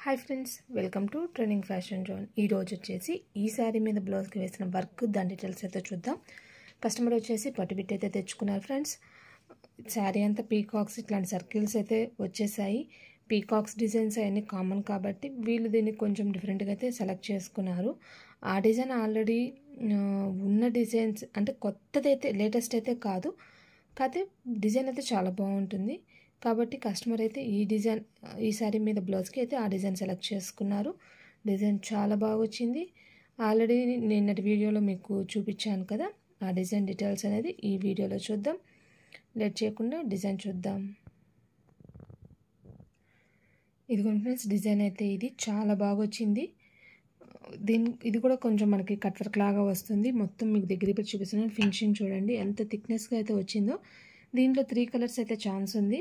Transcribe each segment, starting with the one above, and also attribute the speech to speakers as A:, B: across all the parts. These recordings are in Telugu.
A: Hi friends, welcome to trending fashion zone. ఈరోజు వచ్చేసి ఈ శారీ మీద బ్లౌజ్కి వేసిన వర్క్ దాని డీటెయిల్స్ అయితే చూద్దాం. కస్టమర్ వచ్చేసి పట్టుబిట్ అయితే తెచ్చుకున్నారు ఫ్రెండ్స్. శారీ అంతా పీకాక్స్ ఇట్లాంటి సర్కిల్స్ అయితే వచ్చేసాయి. పీకాక్స్ డిజైన్స్ అవన్నీ కామన్ కాబట్టి వీళ్ళు దీన్ని కొంచెం డిఫరెంట్గా అయితే సెలెక్ట్ చేసుకున్నారు. ఆ డిజైన్ ఆల్రెడీ ఉన్న డిజైన్స్ అంటే కొత్తదైతే లేటెస్ట్ అయితే కాదు, కాకపోతే డిజైన్ అయితే చాలా బాగుంటుంది కాబట్టి కస్టమర్ అయితే ఈ శారీ మీద బ్లౌజ్కి అయితే ఆ డిజైన్ సెలెక్ట్ చేసుకున్నారు. డిజైన్ చాలా బాగా వచ్చింది. ఆల్రెడీ నిన్నటి వీడియోలో మీకు చూపించాను కదా, ఆ డిజైన్ డీటెయిల్స్ అనేది ఈ వీడియోలో చూద్దాం. లేట్ చేయకుండా డిజైన్ చూద్దాం. ఇదిగోండి ఫ్రెండ్స్, డిజైన్ అయితే ఇది చాలా బాగా వచ్చింది. ఇది కూడా కొంచెం మనకి కట్ వర్క్ లాగా వస్తుంది. మొత్తం మీకు దగ్గర పెట్టి చూపిస్తున్నాను. ఫినిషింగ్ చూడండి ఎంత థిక్నెస్గా అయితే వచ్చిందో. దీంట్లో 3 కలర్స్ అయితే ఛాన్స్ ఉంది.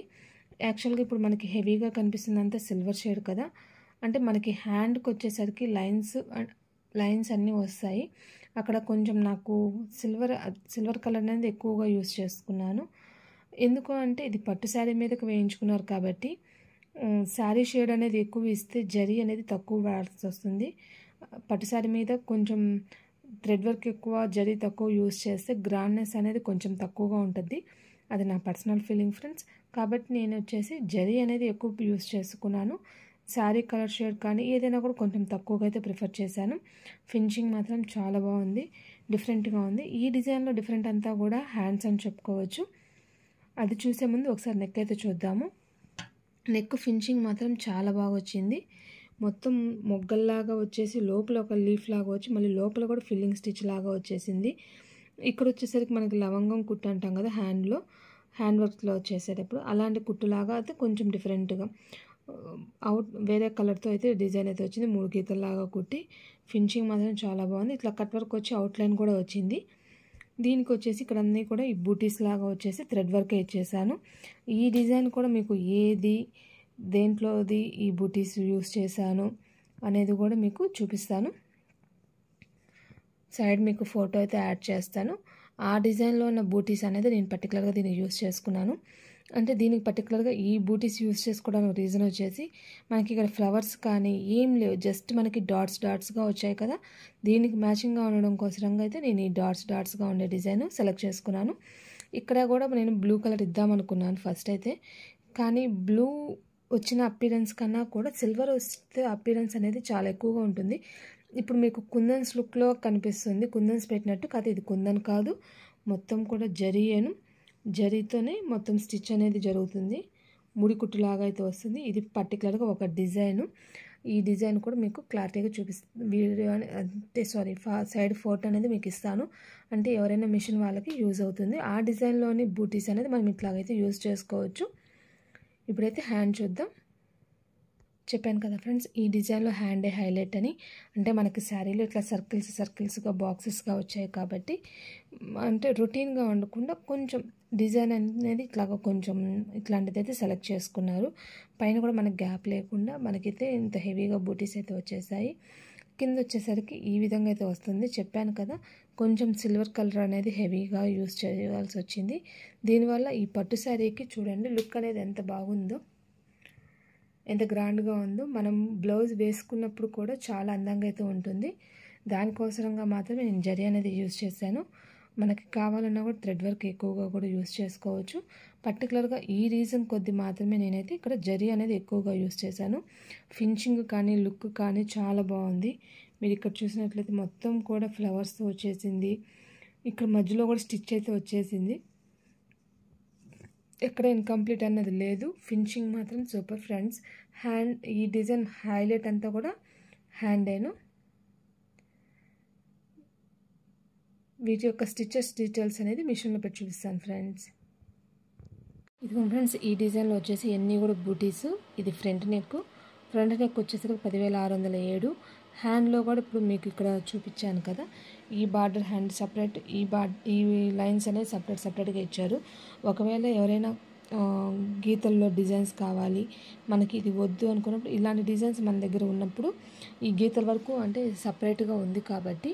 A: యాక్చువల్గా ఇప్పుడు మనకి హెవీగా కనిపిస్తుంది అంతా సిల్వర్ షేడ్ కదా, అంటే మనకి హ్యాండ్కి వచ్చేసరికి లైన్స్ అన్నీ వస్తాయి. అక్కడ కొంచెం నాకు సిల్వర్ కలర్ అనేది ఎక్కువగా యూస్ చేసుకున్నాను. ఎందుకు అంటే ఇది పట్టు శారీ మీదకి వేయించుకున్నారు కాబట్టి శారీ షేడ్ అనేది ఎక్కువ ఇస్తే జరీ అనేది తక్కువ వాడాల్సి వస్తుంది. పట్టు శారీ మీద కొంచెం థ్రెడ్ వర్క్ ఎక్కువ, జరీ తక్కువ యూస్ చేస్తే గ్రాండ్నెస్ అనేది కొంచెం తక్కువగా ఉంటుంది. అది నా పర్సనల్ ఫీలింగ్ ఫ్రెండ్స్. కాబట్టి నేను వచ్చేసి జరీ అనేది ఎక్కువ యూస్ చేసుకున్నాను. శారీ కలర్ షేడ్ కానీ ఏదైనా కూడా కొంచెం తక్కువగా అయితే ప్రిఫర్ చేశాను. ఫినిషింగ్ మాత్రం చాలా బాగుంది, డిఫరెంట్గా ఉంది. ఈ డిజైన్లో డిఫరెంట్ అంతా కూడా హ్యాండ్స్ అని చెప్పుకోవచ్చు. అది చూసే ముందు ఒకసారి నెక్ అయితే చూద్దాము. నెక్ ఫినిషింగ్ మాత్రం చాలా బాగా వచ్చింది. మొత్తం మొగ్గల్లాగా వచ్చేసి లోపల ఒక లీఫ్ లాగా వచ్చి మళ్ళీ లోపల కూడా ఫిల్లింగ్ స్టిచ్ లాగా వచ్చేసింది. ఇక్కడ వచ్చేసరికి మనకి లవంగం కుట్టు అంటాం కదా, హ్యాండ్ వర్క్లో వచ్చేసేటప్పుడు అలాంటి కుట్టులాగా అయితే కొంచెం డిఫరెంట్గా వేరే కలర్తో అయితే డిజైన్ అయితే వచ్చింది. 3 గీతల్లాగా కుట్టి ఫినిషింగ్ మాత్రం చాలా బాగుంది. ఇట్లా కట్ వర్క్ వచ్చి అవుట్లైన్ కూడా వచ్చింది. దీనికి వచ్చేసి ఇక్కడ అన్నీ కూడా ఈ బూటీస్ లాగా వచ్చేసి థ్రెడ్ వర్క్ ఇచ్చేసాను. ఈ డిజైన్ కూడా మీకు దేంట్లోది ఈ బూటీస్ యూస్ చేశాను అనేది కూడా మీకు చూపిస్తాను. సైడ్ మీకు ఫోటో అయితే యాడ్ చేస్తాను. ఆ డిజైన్లో ఉన్న బూటీస్ అనేది నేను పర్టికులర్గా దీన్ని యూస్ చేసుకున్నాను. అంటే దీనికి పర్టికులర్గా ఈ బూటీస్ యూస్ చేసుకోవడానికి రీజన్ వచ్చేసి మనకి ఇక్కడ ఫ్లవర్స్ కానీ ఏం లేవు, జస్ట్ మనకి డాట్స్గా వచ్చాయి కదా, దీనికి మ్యాచింగ్గా ఉండడం కోసరంగా అయితే నేను ఈ డాట్స్గా ఉండే డిజైన్ సెలెక్ట్ చేసుకున్నాను. ఇక్కడ కూడా నేను బ్లూ కలర్ ఇద్దామనుకున్నాను ఫస్ట్ అయితే, కానీ బ్లూ వచ్చిన అపీరెన్స్ కన్నా కూడా సిల్వర్ వస్తే అపీరెన్స్ అనేది చాలా ఎక్కువగా ఉంటుంది. ఇప్పుడు మీకు కుందన్స్ లుక్లో కనిపిస్తుంది, కుందన్స్ పెట్టినట్టు కాదు. ఇది కుందన్ కాదు, మొత్తం కూడా జరీతోనే మొత్తం స్టిచ్ అనేది జరుగుతుంది. ముడి కుట్టులాగా అయితే వస్తుంది. ఇది పర్టికులర్గా ఒక డిజైను. ఈ డిజైన్ కూడా మీకు క్లారిటీగా చూపిస్తుంది వీడియో అంటే సైడ్ ఫోటో అనేది మీకు ఇస్తాను. అంటే ఎవరైనా మిషన్ వాళ్ళకి యూజ్ అవుతుంది. ఆ డిజైన్లోని బూటీస్ అనేది మనం ఇట్లాగైతే యూజ్ చేసుకోవచ్చు. ఇప్పుడైతే హ్యాండ్ చూద్దాం. చెప్పాను కదా ఫ్రెండ్స్, ఈ డిజైన్లో హ్యాండే హైలైట్ అని. అంటే మనకి శారీలో ఇట్లా సర్కిల్స్గా బాక్సెస్గా వచ్చాయి కాబట్టి అంటే రొటీన్గా ఉండకుండా కొంచెం డిజైన్ అనేది ఇట్లాగా కొంచెం ఇట్లాంటిది అయితే సెలెక్ట్ చేసుకున్నారు. పైన కూడా మనకి గ్యాప్ లేకుండా మనకైతే ఇంత హెవీగా బూటీస్ అయితే వచ్చేసాయి. కింద వచ్చేసరికి ఈ విధంగా అయితే వస్తుంది. చెప్పాను కదా, కొంచెం సిల్వర్ కలర్ అనేది హెవీగా యూస్ చేయాల్సి వచ్చింది. దీనివల్ల ఈ పట్టు శారీకి చూడండి లుక్ అనేది ఎంత బాగుందో, ఎంత గ్రాండ్గా ఉందో. మనం బ్లౌజ్ వేసుకున్నప్పుడు కూడా చాలా అందంగా అయితే ఉంటుంది. దానికోసరంగా మాత్రమే నేను జరీ అనేది యూజ్ చేశాను. మనకి కావాలన్నా కూడా థ్రెడ్ వర్క్ ఎక్కువగా కూడా యూజ్ చేసుకోవచ్చు. పర్టికులర్గా ఈ రీజన్ కొద్ది మాత్రమే నేనైతే ఇక్కడ జరీ అనేది ఎక్కువగా యూజ్ చేశాను. ఫినిషింగ్ కానీ లుక్ కానీ చాలా బాగుంది. మీరు ఇక్కడ చూసినట్లయితే మొత్తం కూడా ఫ్లవర్స్తో వచ్చేసింది. ఇక్కడ మధ్యలో కూడా స్టిచ్ అయితే వచ్చేసింది. ఎక్కడ ఇన్కంప్లీట్ అన్నది లేదు. ఫినిషింగ్ మాత్రం సూపర్ ఫ్రెండ్స్. ఈ డిజైన్ హైలైట్ అంతా కూడా హ్యాండేను. వీటి యొక్క స్టిచెస్ డీటెయిల్స్ అనేది మిషన్లో పెట్టి చూపిస్తాను ఫ్రెండ్స్. ఇదిగోండి ఫ్రెండ్స్, ఈ డిజైన్లో వచ్చేసి ఎన్ని కూడా బూటీస్. ఇది ఫ్రంట్ నెక్ వచ్చేసరికి 10,607. హ్యాండ్లో కూడా ఇప్పుడు మీకు ఇక్కడ చూపించాను కదా, ఈ బార్డర్ హ్యాండ్ సపరేట్, ఈ లైన్స్ అనేది సపరేట్గా ఇచ్చారు. ఒకవేళ ఎవరైనా గీతల్లో డిజైన్స్ కావాలి, మనకి ఇది వద్దు అనుకున్నప్పుడు ఇలాంటి డిజైన్స్ మన దగ్గర ఉన్నప్పుడు ఈ గీతల వరకు అంటే సపరేట్గా ఉంది కాబట్టి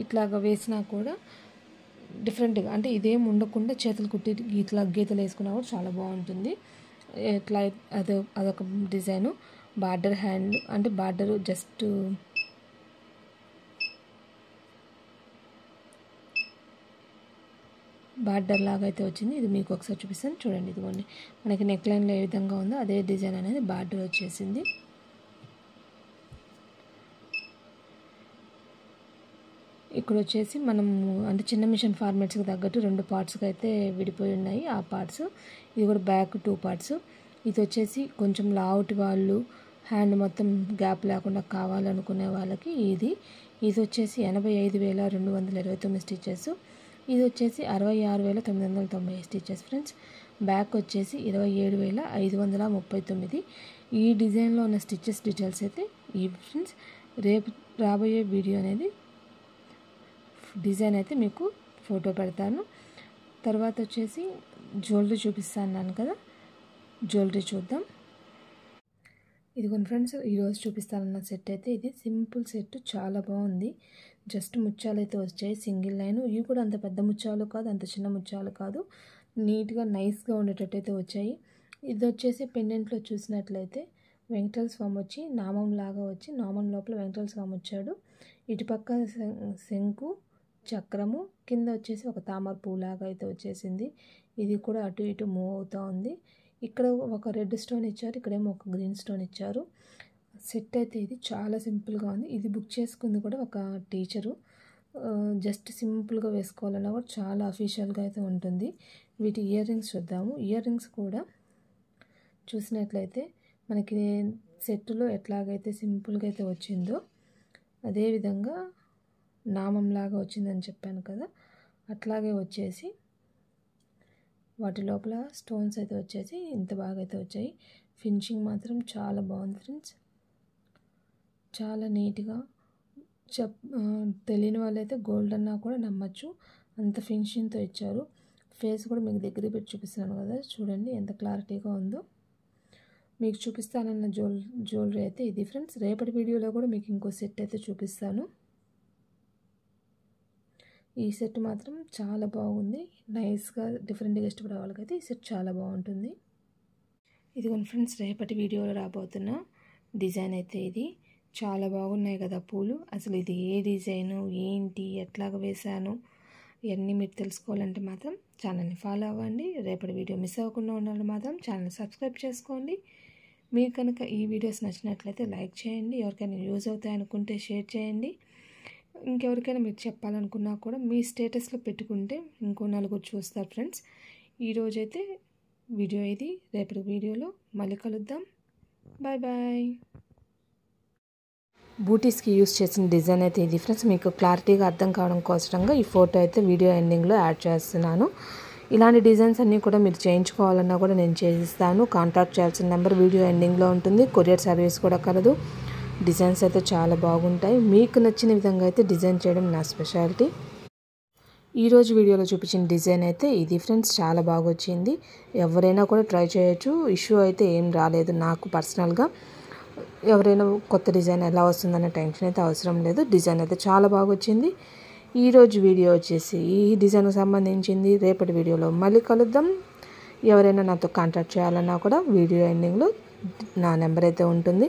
A: ఇట్లాగా వేసినా కూడా డిఫరెంట్గా అంటే ఇదేం ఉండకుండా చేతులు కుట్టి గీతలు వేసుకున్నా కూడా చాలా బాగుంటుంది. ఇట్లా అదొక డిజైను. బార్డర్ హ్యాండ్ అంటే బార్డర్ జస్ట్ బార్డర్ లాగా అయితే వచ్చింది. ఇది మీకు ఒకసారి చూపిస్తాను చూడండి. ఇదిగోండి మనకి నెక్ లైన్లో ఏ విధంగా ఉందో అదే డిజైన్ అనేది బార్డర్ వచ్చేసింది. ఇక్కడ వచ్చేసి మనం అంటే చిన్న మిషన్ ఫార్మాట్స్కి తగ్గట్టు 2 పార్ట్స్కి అయితే విడిపోయి ఉన్నాయి ఆ పార్ట్స్. ఇది కూడా బ్యాక్ 2 పార్ట్స్. ఇది వచ్చేసి కొంచెం లావుటి వాళ్ళు హ్యాండ్ మొత్తం గ్యాప్ లేకుండా కావాలనుకునే వాళ్ళకి ఇది వచ్చేసి 85,229 స్టిచెస్. ఇది వచ్చేసి 66,990 స్టిచెస్ ఫ్రెండ్స్. బ్యాక్ వచ్చేసి 27,539. ఈ డిజైన్లో ఉన్న స్టిచెస్ డీటెయిల్స్ అయితే ఈ ఫ్రెండ్స్. రేపు రాబోయే వీడియో అనేది డిజైన్ అయితే మీకు ఫోటో పెడతాను. తర్వాత వచ్చేసి జ్యువెలరీ చూపిస్తాను కదా, జ్యువెలరీ చూద్దాం. ఇదిగోండి ఫ్రెండ్స్, ఈరోజు చూపిస్తానన్న సెట్ అయితే ఇది సింపుల్ సెట్, చాలా బాగుంది. జస్ట్ ముత్యాలు అయితే వచ్చాయి సింగిల్ లైన్. ఇవి కూడా అంత పెద్ద ముత్యాలు కాదు, అంత చిన్న ముత్యాలు కాదు, నీట్గా నైస్గా ఉండేటట్టు అయితే వచ్చాయి. ఇది వచ్చేసి పెండెంట్లో చూసినట్లయితే వెంకటేశ్వర స్వామి వచ్చి నామం లాగా వచ్చి నామం లోపల వెంకటేశ్వర స్వామి వచ్చాడు. ఇటుపక్క శంకు చక్రము, కింద వచ్చేసి ఒక తామర పువ్వు లాగా అయితే వచ్చేసింది. ఇది కూడా అటు ఇటు మూవ్ అవుతూ ఉంది. ఇక్కడ ఒక రెడ్ స్టోన్ ఇచ్చారు, ఇక్కడేమో ఒక గ్రీన్ స్టోన్ ఇచ్చారు. సెట్ అయితే ఇది చాలా సింపుల్గా ఉంది. ఇది బుక్ చేసుకుంది కూడా ఒక టీచరు. జస్ట్ సింపుల్గా వేసుకోవాలన్నా కూడా చాలా అఫీషియల్గా అయితే ఉంటుంది. వీటి ఇయర్ రింగ్స్ చూద్దాము. ఇయర్ రింగ్స్ కూడా చూసినట్లయితే మనకి సెట్లో ఎట్లాగైతే సింపుల్గా అయితే వచ్చిందో అదేవిధంగా నామంలాగా వచ్చిందని చెప్పాను కదా, అట్లాగే వచ్చేసి వాటి లోపల స్టోన్స్ అయితే వచ్చేసి ఇంత బాగా అయితే వచ్చాయి. ఫినిషింగ్ మాత్రం చాలా బాగుంది ఫ్రెండ్స్, చాలా నీట్గా. తెలియని వాళ్ళైతే గోల్డ్ అన్నా కూడా నమ్మచ్చు, అంత ఫినిషింగ్తో ఇచ్చారు. ఫేస్ కూడా మీకు దగ్గర పెట్టి చూపిస్తున్నాను కదా, చూడండి ఎంత క్లారిటీగా ఉందో. మీకు చూపిస్తానన్న జ్యువెలరీ అయితే ఇది ఫ్రెండ్స్. రేపటి వీడియోలో కూడా మీకు ఇంకో సెట్ అయితే చూపిస్తాను. ఈ సెట్ మాత్రం చాలా బాగుంది, నైస్గా డిఫరెంట్గా ఇష్టపడే వాళ్ళకైతే ఈ సెట్ చాలా బాగుంటుంది. ఇదిగోండి ఫ్రెండ్స్, రేపటి వీడియోలో రాబోతున్న డిజైన్ అయితే ఇది. చాలా బాగున్నాయి కదా పూలు. అసలు ఇది ఏ డిజైను ఏంటి ఎట్లాగా వేశాను ఇవన్నీ మీరు తెలుసుకోవాలంటే మాత్రం ఛానల్ని ఫాలో అవ్వండి. రేపటి వీడియో మిస్ అవ్వకుండా ఉండాలంటే మాత్రం ఛానల్ని సబ్స్క్రైబ్ చేసుకోండి. మీకు కనుక ఈ వీడియోస్ నచ్చినట్లయితే లైక్ చేయండి. ఎవరికైనా యూజ్ అవుతాయి అనుకుంటే షేర్ చేయండి. ఇంకెవరికైనా మీరు చెప్పాలనుకున్నా కూడా మీ స్టేటస్లో పెట్టుకుంటే ఇంకో నలుగురు చూస్తారు ఫ్రెండ్స్. ఈరోజైతే వీడియో ఇది. రేపటి వీడియోలో మళ్ళీ కలుద్దాం. Bye bye. బూటీస్కి యూస్ చేసిన డిజైన్ అయితే ఇది ఫ్రెండ్స్. మీకు క్లారిటీగా అర్థం కావడం కోసంగా ఈ ఫోటో అయితే వీడియో ఎండింగ్లో యాడ్ చేస్తున్నాను. ఇలాంటి డిజైన్స్ అన్నీ కూడా మీరు చేయించుకోవాలన్నా కూడా నేను చేసిస్తాను. కాంటాక్ట్ చేయాల్సిన నెంబర్ వీడియో ఎండింగ్లో ఉంటుంది. కొరియర్ సర్వీస్ కూడా కలదు. డిజైన్స్ అయితే చాలా బాగుంటాయి. మీకు నచ్చిన విధంగా అయితే డిజైన్ చేయడం నా స్పెషాలిటీ. ఈరోజు వీడియోలో చూపించిన డిజైన్ అయితే ఇది ఫ్రెండ్స్, చాలా బాగా వచ్చింది. ఎవరైనా కూడా ట్రై చేయొచ్చు. ఇష్యూ అయితే ఏం రాలేదు నాకు పర్సనల్గా. ఎవరైనా కొత్త డిజైన్ ఎలా వస్తుందనే టెన్షన్ అయితే అవసరం లేదు. డిజైన్ అయితే చాలా బాగా వచ్చింది. ఈరోజు వీడియో వచ్చేసి ఈ డిజైన్కి సంబంధించింది. రేపటి వీడియోలో మళ్ళీ కలుద్దాం. ఎవరైనా నాతో కాంటాక్ట్ చేయాలన్నా కూడా వీడియో ఎండింగ్లో నా నెంబర్ అయితే ఉంటుంది.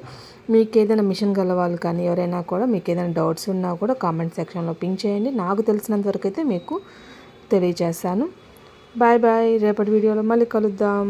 A: మీకు ఏదైనా మిషన్ గలవాళ్ళు కానీ ఎవరైనా కూడా మీకు ఏదైనా డౌట్స్ ఉన్నా కూడా కామెంట్ సెక్షన్లో పింక్ చేయండి. నాకు తెలిసినంత వరకు అయితే మీకు తెలియజేస్తాను. Bye bye. రేపటి వీడియోలో మళ్ళీ కలుద్దాం.